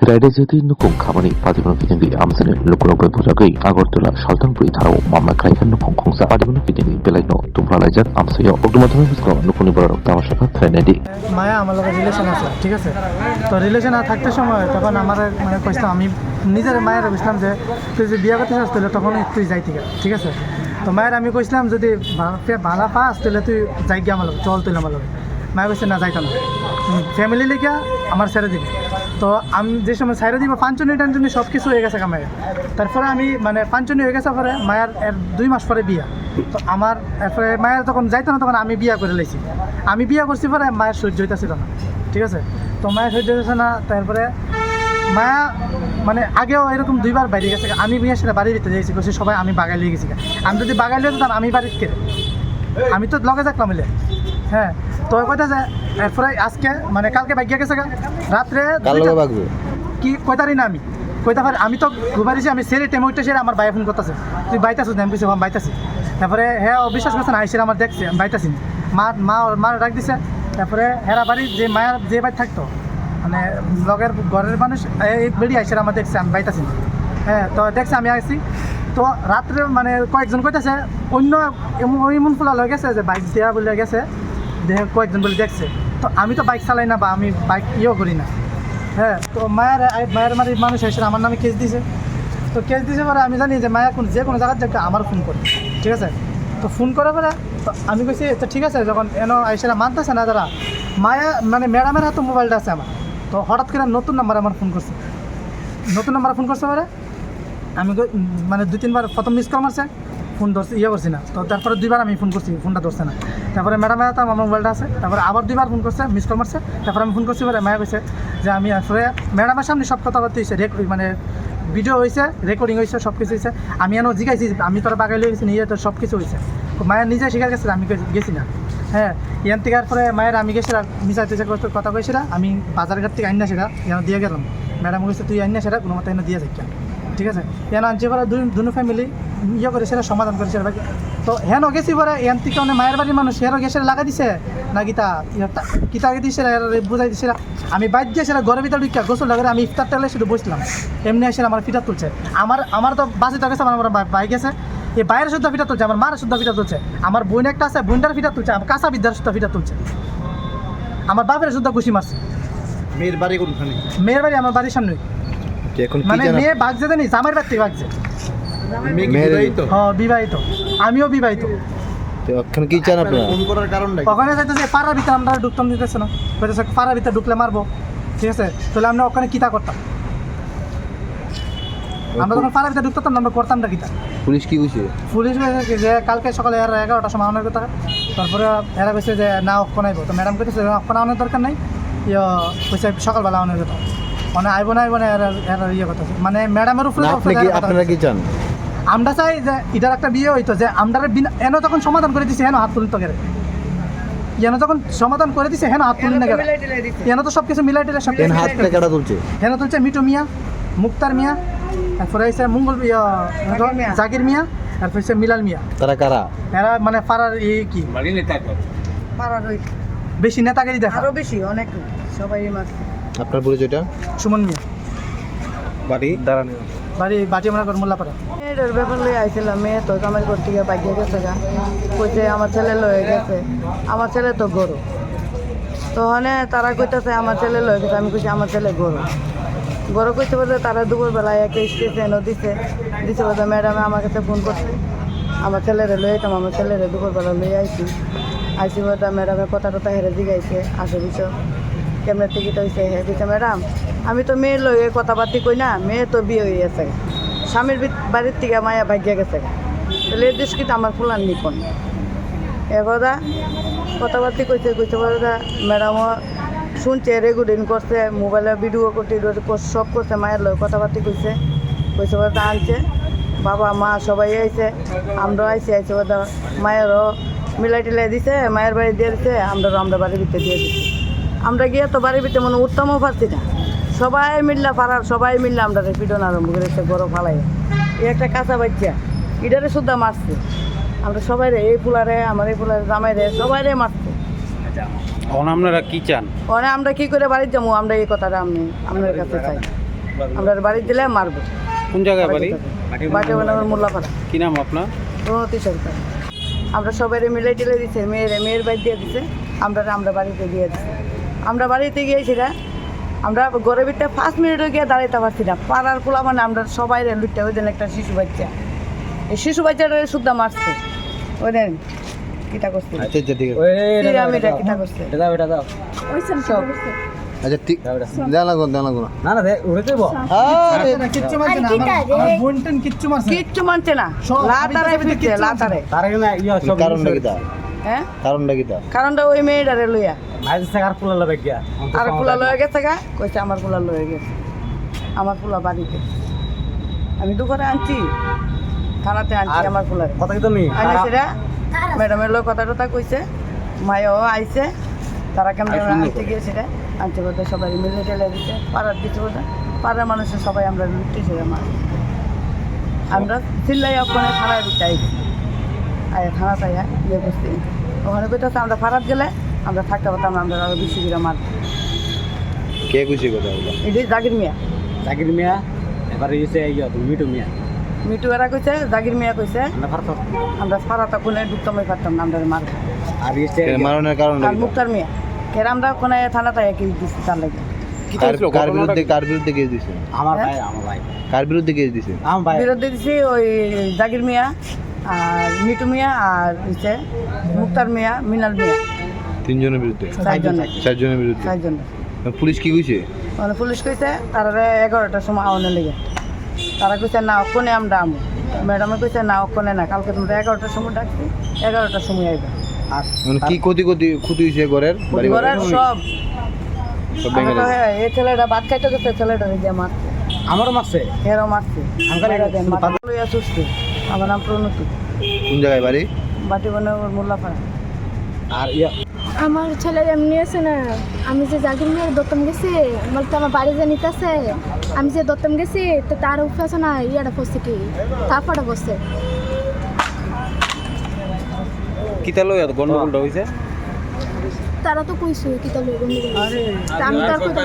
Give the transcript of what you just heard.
Raidezati nukung khamani padibano fitingi amsane lukurokbe bujagei Agartala Sultanpuri tharao mamla kraikan nukung khongsa padibano fitingi belaino tumpralaijak amsayo ogdumadhome bisko nukuni borok tamashaka trenedi মায়া আমার লগে relation আছে, ঠিক আছে। তো relation থাকতে সময় তখন আমার মানে কইতাম, আমি নিজের মায়ের বুঝলাম যে তুই যে বিয়ে করতে চাস তাহলে তখন তুই যাই ঠিক আছে। তো মায়ের আমি কইছিলাম যদি ভালো পাস তাহলে তুই যাই গিয়ে আমার লগে চল, তুই আমার লগে। মায়ের কইছে না, যাইতাম না, ফ্যামিলি লিখে আমার ছেড়ে দিবি। তো আমি যে সময় ছেড়ে দিব পাঞ্চনি টাঞ্চনি সব কিছু হয়ে গেছে মায়ের। তারপরে আমি মানে পাঞ্চনি হয়ে গেছে পরে মায়ের 2 মাস পরে বিয়া। তো আমার এরপরে মায়ের তখন যাইতো না, তখন আমি বিয়া করে লাইছি। আমি বিয়া করছি পরে মায়ের সহ্য হইতেছিল না, ঠিক আছে। তো মায়ের সহ্য হইতেছে না, তারপরে মায়া মানে আগেও এরকম 2 বার বাইরে গেছে। আমি বিয়ে সেটা বাড়ির ভিতরে যাইছি, করছি সবাই আমি বাগাই লিয়ে গেছি। আমি যদি বাগাই লিয়ে যেতাম আমি বাড়ির কেড়ে, আমি তো লগে থাকলাম মিলে। হ্যাঁ, তো কইতা যে এরপরে আজকে মানে কালকে বাইক গেছে রাত্রে কি কইতারি না, আমি কইতা পারি আমি তো ঘুমাইছি। আমি সেরে টেমোটা সেরে আমার ভাই ফোন করতেছে, তুই বাইতাছিস না? আমি কিছু বাইতাছি। তারপরে হ্যাঁ অবিশ্বাস করছে না, আইসির আমার দেখছে আমি বাইতাছি। মা ডাক দিছে। তারপরে হেরা বাড়ি যে মায়ের যে বাড়ি থাকতো মানে লগের ঘরের মানুষ এই বেড়ি আইসির আমার দেখছে আমি বাইতাছি। হ্যাঁ, তো দেখছে আমি আসছি। তো রাত্রে মানে কয়েকজন কইতেছে অন্য এমন ফুলা লয়ে গেছে যে বাইক দেওয়া বলে গেছে, কয়েকজন বলে দেখছে। তো আমি তো বাইক চালাই না বা আমি বাইক করি না। হ্যাঁ, তো মায়ের বাড়ির মানুষ এসে আমার নামে কেস দিয়েছে। তো কেস দিয়েছে পরে আমি জানি যে মায়া যে কোনো জায়গার থেকে আমার ফোন করে, ঠিক আছে। তো ফোন করে পরে তো আমি কইছি তো ঠিক আছে, যখন এসেরা মানতেছে না যারা মায়া মানে ম্যাডামের হাতে মোবাইলটা আছে আমার। তো হঠাৎ করে নতুন নাম্বার আমার ফোন করছে, পরে আমি মানে 2-3 বার প্রথম মিস কল মারছে, ফোন ধরছে করছি না। তো তারপরে 2 বার আমি ফোন করছি, ফোনটা ধরছে না। তারপরে ম্যাডামের হাতে আমার মোবাইলটা আছে। তারপরে আবার 2 বার ফোন করছে, মিস কল মারছে। তারপরে আমি ফোন করছি পরে মায়া কইছে যে আমি আসলে ম্যাডামের সামনে সব কথা বলতে হয়েছে, মানে ভিডিও হয়েছে, রেকর্ডিং হয়েছে, সব কিছু হয়েছে। আমি জিজ্ঞাসি আমি তোরা বাগাই লিয়ে গেছি নিয়ে, তো সব কিছু হয়েছে। মায়ের নিজে শিকার গেছে, আমি গেছি না। হ্যাঁ, ইয়ান থেকে পরে মায়ের আমি গেছিলাম মিশা টিচা কথা কইছিলাম, আমি বাজারঘাট থেকে আইনা সেটা দিয়ে গেলাম। ম্যাডাম কইছে তুই আইনা সেটা কোনো মতো দিয়ে যাই, ঠিক আছে। ইয়ান আনছি পরে দুনো ফ্যামিলি করে সেটা সমাধান করেছে। তো হেন গেছি পরে এন থেকে অনেক মায়ের বাড়ির মানুষ হেরো গেছে লাগা দিছে না কিতা দিছে বুঝাই দিছে। আমি বাইর দিয়ে সেটা ঘরের ভিতরে ঢুকিয়া গোসল লাগে আমি ইফতার তেলে শুধু বসলাম, এমনি এসে আমার ফিটার তুলছে। আমার তো বাসিতে গেছে, আমার বাইক গেছে, এই বাইরের শুদ্ধ ফিটার তুলছে, আমার মার শুদ্ধ ফিটার তুলছে। আমার বোন একটা আছে, বোনটার ফিটার তুলছে, আমার কাঁচা বিদ্যার শুদ্ধ ফিটার তুলছে। আমার বাপের শুদ্ধ ঘুষি মারছে। মেয়ের বাড়ি কোনখানে? মেয়ের বাড়ি আমার বাড়ির সামনে। মানে মেয়ে ভাগছে জানি জামাইয়ের বাড়ি থেকে ভাগছে। বিবাহিত, আমিও বিবাহিত। কি চান আপনারা? ফোন করার কারণটা ওখানে যাইতেছে পাড়ার ভিতরে আমরা ঢুকতাম দিতেছে না, বলতেছে পাড়ার ভিতরে ঢুকলে মারবো, ঠিক আছে। তাহলে আমরা ওখানে কিতা করতাম? আমরা যখন পাড়ার ভিতরে ঢুকতাম আমরা করতাম না কিতা। পুলিশ কি কইছে? পুলিশ কইছে যে কালকে সকালে 11টার সময় আনার কথা। তারপরে এরা কইছে যে না অক্ষণ আইব। তো ম্যাডাম কইতেছে অক্ষণ আনার দরকার নাই, কইছে সকালবেলা আনার কথা। মানে আইব না এরা কথা মানে ম্যাডামের উপরে। আপনারা কি চান? আমরা চাই যে এটার একটা বিয়ে হইতো, যে আমরা এনে তখন সমাধান করে দিছে, হেন হাত তুলিত গেলে এনে যখন সমাধান করে দিছে হেন হাত তুলি না গেলে এনে তো সব কিছু মিলাই টিলে সব তুলছে। হেন তুলছে মিটু মিয়া, মুক্তার মিয়া, তারপরে হচ্ছে মঙ্গল জাকির মিয়া, তারপর হচ্ছে মিলাল মিয়া। তারা কারা? এরা মানে পাড়ার কি পাড়ার বেশি নেতাগিরি দেখা, আরো বেশি অনেক সবাই। আপনার পরিচয়টা? সুমন মিয়া, বাড়ি দাঁড়ানো, বাড়ি বাটিমারা মোল্লাপাড়া। মেয়েটার ব্যাপার লয়ে আইছিলাম, মেয়ে তো আমার ঘর থেকে বাইকে গেছে গা, কইছে আমার ছেলে লয়ে গেছে, আমার ছেলে তো গরু। তো তারা কইতেছে আমার ছেলে লয়ে গেছে, আমি কইছি আমার ছেলে গরু কইতে বলতে তারা দুপুরবেলায় একটা স্টেশনও দিছে বলতে ম্যাডামে আমার কাছে ফোন করছে আমার ছেলেরে লয়ে যেতাম। আমার ছেলেরে দুপুরবেলা লয়ে আইসি বলতে ম্যাডামের কথা টথা হেরে জিগাইছে, আসে বিষয় কেমন টিকিট হয়েছে। হ্যাঁ দিচ্ছে ম্যাডাম, আমি তো মেয়ের লয়ে কথাবার্তি কই না, মেয়ে তো বিয়ে হয়ে গেছে, স্বামীর বাড়ির থেকে মায়া ভাগ্যে গেছে, তাহলে এই দেশ কিন্তু আমার ফুলান নিকন একদা কথাবার্তি কইছে বলতে ম্যাডামও শুনছে, রেকর্ডিং করছে, মোবাইলে ভিডিও সব করছে, মায়ের লয়ে কথাবার্তি কইছে বলতে আনছে বাবা মা সবাই আইছে, আমরাও আইসি বলতে মায়েরও মিলাই টিলাই দিছে, মায়ের বাড়ি দিয়ে দিছে, আমরা বাড়ির ভিতরে দিয়ে দিচ্ছি। আমরা গিয়ে তো বাড়ির ভিতরে মনে উঠতামও পারছি না, সবাই মিললা পাড়ার সবাই মিললে আমরা পিটন আরম্ভ করেছে গরম ফালাই। এই একটা কাঁচা বাচ্চা ইটারে শুদ্ধা মারছে, আমরা সবাই রে এই ফুলারে আমার এই ফুলারে জামাই রে সবাই রে মারছে। আপনারা কি চান? আমরা কি করে বাড়ির যাবো? আমরা এই কথাটা আপনার কাছে চাই। আমরা বাড়ি দিলে মারবো। কোন জায়গায় বাড়ি? বাটি বানানোর মোল্লাপাড়া। কি নাম আপনার? প্রণতি সরকার। আমরা সবাই মিলে টিলে দিচ্ছে, মেয়ের বাড়ি দিয়ে দিচ্ছে, আমরা বাড়িতে দিয়ে দিচ্ছি। আমরা বাড়িতে গিয়েছিলা, আমরা ঘরের ভিতরে 5 মিনিটও গিয়ে দাঁড়াইতে পারছি না। পাড়ার পোলা মানে আমরা সবাই লুটতে, ওই দিন একটা শিশু বাচ্চা, এই শিশু বাচ্চাটা সুদ্ধা মারছে। ওই দিন কিটা করছে, আচ্ছা ঠিক আছে পিরামিডটা কিটা করছে সব। আচ্ছা ঠিক দেওয়া লাগো না আরে কিচ্ছু মারছে না, আমার বোনটেন কিচ্ছু মারছে না। কিচ্ছু মানছে না, লাতারে দিচ্ছে, লাতারে। কারণটা কি তা? হ্যাঁ, কারণটা কি তা? কারণটা ওই মেয়েটারে লইয়া আর পোলা লয়ে গেছে গা, কইছে আমার পোলা লয়ে গেছে, আমার পোলা বাড়িতে। আমি দুপুরে আনছি, থানাতে আনছি আমার পোলারে। আনিছিরা ম্যাডামের লোক কথা টথা কইছে, মায়ও আইছে, তারা কেমন আনতে গিয়েছিরা, আনতে কথা সবাই মিলে টেলে দিচ্ছে, পাড়ার দিচ্ছে কথা, পাড়ার মানুষের সবাই আমরা লুটেছি মাছ। আমরা চিল্লাই ওখানে থানায় দিতে আইছি, থানা চাইয়া ইয়ে করছি, ওখানে কইতেছে আমরা ফারাত গেলে আমরা থাকতে পারতাম, আমরা আরো বেশি করে মার। কে খুশি কথা বলো? এটাই জাকির মিয়া। মিটু এরা কইছে, জাকির মিয়া কইছে আমরা ফারাতা কোনে ঢুকতামই পারতাম না, আমরা মার। মারণের কারণ আর মুক্তার মিয়া কেন আমরা কোনে থানাতে একই দিচ্ছি, তার লাগে কার বিরুদ্ধে কেস দিছে? কার বিরুদ্ধে কেস দিছে? বিরুদ্ধে দিছি ওই জাকির মিয়া আর মিটু মিয়া আর হচ্ছে মুক্তার মিয়া, মিনাল মিয়া, 3 জনের বিরুদ্ধে, 4 জনের বিরুদ্ধে। 4 জন। পুলিশ কি কইছে? মানে পুলিশ কইছে তারা 11টার সময় আওয়ানোর লেগে, তারা কইছে না ওখানে আমরা আমো। ম্যাডামে কইছে না ওখানে না, কালকে তোমরা 11টার সময় ডাকছি, 11টার সময় আইবা। মানে কি ক্ষতি হইছে ঘরের? বাড়ি ঘরের সব সব ভেঙে গেছে। এই ছেলেটা ভাত খাইতে গেছে, ছেলেটা দিয়ে মারছে, আমারও মারছে। এরও মারছে, লইয়া সুস্থ। আমার নাম প্রণতি, কোন জায়গায় বাড়ি? বাটি বানানোর মোল্লাপাড়া। আর আমার ছেলের এমনি আছে না, আমি যে জাগির মেয়ের দত্তম গেছি, বলতে আমার বাড়ি যে নিতেছে, আমি যে দত্তম গেছি তো তার উপরে আছে না ইয়াটা পড়ছে, কি তারপরে বসছে। কিতা লই গন্ডগোলটা হইছে? তারা তো কইছে কি তাহলে আমি তার কথা